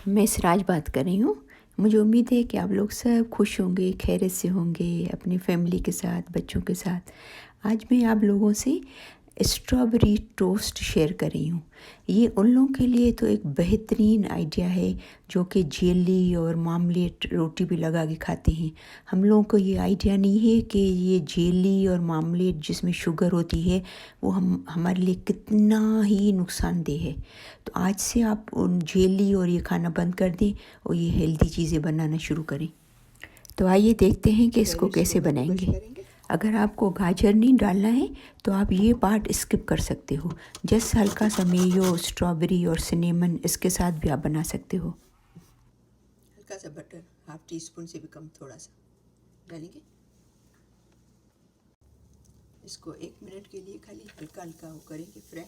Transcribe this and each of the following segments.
मैं सिराज बात कर रही हूँ। मुझे उम्मीद है कि आप लोग सब खुश होंगे, खैरियत से होंगे, अपनी फैमिली के साथ, बच्चों के साथ। आज मैं आप लोगों से स्ट्रॉबेरी टोस्ट शेयर कर रही हूँ। ये उन लोगों के लिए तो एक बेहतरीन आइडिया है जो कि जेली और मामलेट रोटी भी लगा के खाते हैं। हम लोगों को ये आइडिया नहीं है कि ये जेली और मामलेट जिसमें शुगर होती है वो हमारे लिए कितना ही नुकसानदेह है। तो आज से आप उन जेली और ये खाना बंद कर दें और ये हेल्दी चीज़ें बनाना शुरू करें। तो आइए देखते हैं कि इसको कैसे बनाएंगे। अगर आपको गाजर नहीं डालना है तो आप ये पार्ट स्किप कर सकते हो। जस्ट हल्का सा मेयो, स्ट्रॉबेरी और सिनेमन इसके साथ भी आप बना सकते हो। हल्का सा बटर, हाफ टी स्पून से भी कम थोड़ा सा डालेंगे। इसको 1 मिनट के लिए खाली हल्का हल्का वो करेंगे फ्राई।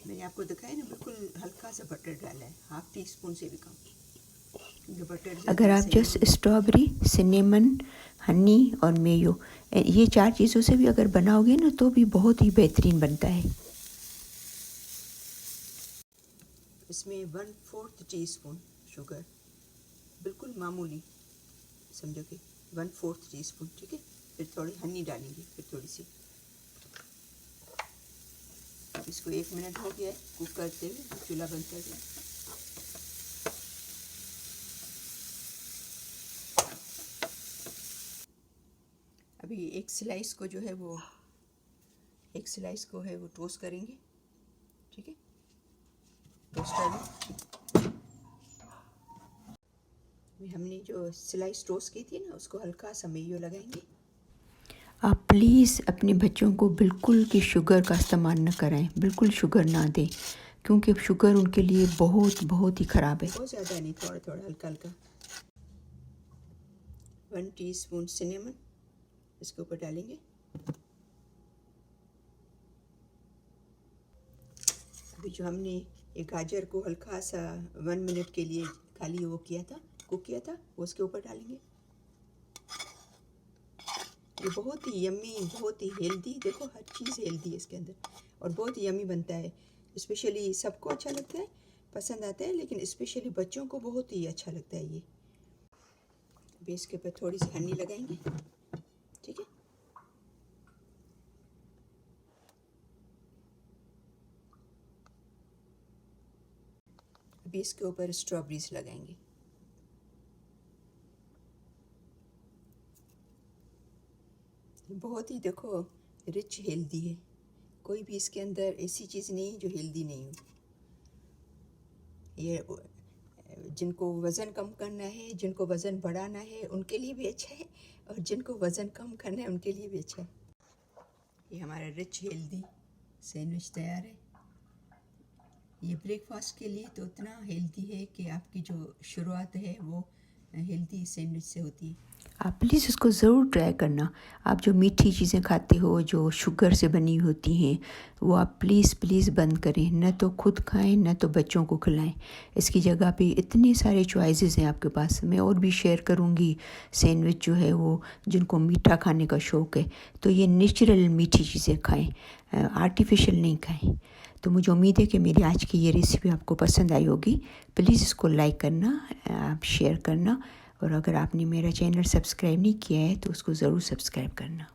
मैंने आपको दिखाया ना, बिल्कुल हल्का सा बटर डाला है, हाफ टी स्पून से भी कम। अगर आप जस्ट स्ट्रॉबेरी, सिनेमन, हनी और मेयो ये 4 चीज़ों से भी अगर बनाओगे ना तो भी बहुत ही बेहतरीन बनता है। इसमें 1/4 टीस्पून शुगर, बिल्कुल मामूली समझो कि 1/4 टीस्पून, ठीक है। फिर थोड़ी हनी डालेंगे, फिर थोड़ी सी। इसको 1 मिनट हो गया है कुक करते हुए, चूल्हा बंद कर दें। अभी एक स्लाइस को जो है वो टोस्ट करेंगे, ठीक है। टोस्टर में हमने जो स्लाइस टोस्ट की थी ना, उसको हल्का सा मेयो लगाएंगे। आप प्लीज़ अपने बच्चों को बिल्कुल कि शुगर का इस्तेमाल न कराएं, बिल्कुल शुगर ना दें, क्योंकि शुगर उनके लिए बहुत बहुत ही ख़राब है। बहुत ज़्यादा नहीं, थोड़ा थोड़ा हल्का हल्का। 1 टीस्पून सिनेमन इसके ऊपर डालेंगे। अभी जो हमने ये गाजर को हल्का सा 1 मिनट के लिए खाली वो किया था, कुक किया था, वो उसके ऊपर डालेंगे। ये बहुत ही यम्मी, बहुत ही हेल्दी, देखो हर चीज़ हेल्दी है इसके अंदर, और बहुत ही यम्मी बनता है। स्पेशली सबको अच्छा लगता है, पसंद आता है, लेकिन स्पेशली बच्चों को बहुत ही अच्छा लगता है ये। अभी इसके ऊपर थोड़ी सी हनी लगाएंगे, ठीक है। अभी इसके ऊपर स्ट्रॉबेरीज लगाएंगे। बहुत ही देखो रिच हेल्दी है, कोई भी इसके अंदर ऐसी चीज़ नहीं है जो हेल्दी नहीं हो। ये जिनको वज़न कम करना है, जिनको वज़न बढ़ाना है, उनके लिए भी अच्छा है, और जिनको वज़न कम करना है उनके लिए भी अच्छा है। ये हमारा रिच हेल्दी सैंडविच तैयार है। ये ब्रेकफास्ट के लिए तो इतना हेल्दी है कि आपकी जो शुरुआत है वो हेल्दी सैंडविच से होती है। आप प्लीज़ इसको ज़रूर ट्राई करना। आप जो मीठी चीज़ें खाते हो, जो शुगर से बनी होती हैं, वो आप प्लीज़ प्लीज़ बंद करें। न तो खुद खाएं, न तो बच्चों को खिलाएं। इसकी जगह पे इतने सारे चॉइसेस हैं आपके पास। मैं और भी शेयर करूँगी सैंडविच जो है वो, जिनको मीठा खाने का शौक़ है तो ये नेचुरल मीठी चीज़ें खाएँ, आर्टिफिशियल नहीं खाएँ। तो मुझे उम्मीद है कि मेरी आज की ये रेसिपी आपको पसंद आई होगी। प्लीज़ इसको लाइक करना, आप शेयर करना, और अगर आपने मेरा चैनल सब्सक्राइब नहीं किया है तो उसको ज़रूर सब्सक्राइब करना।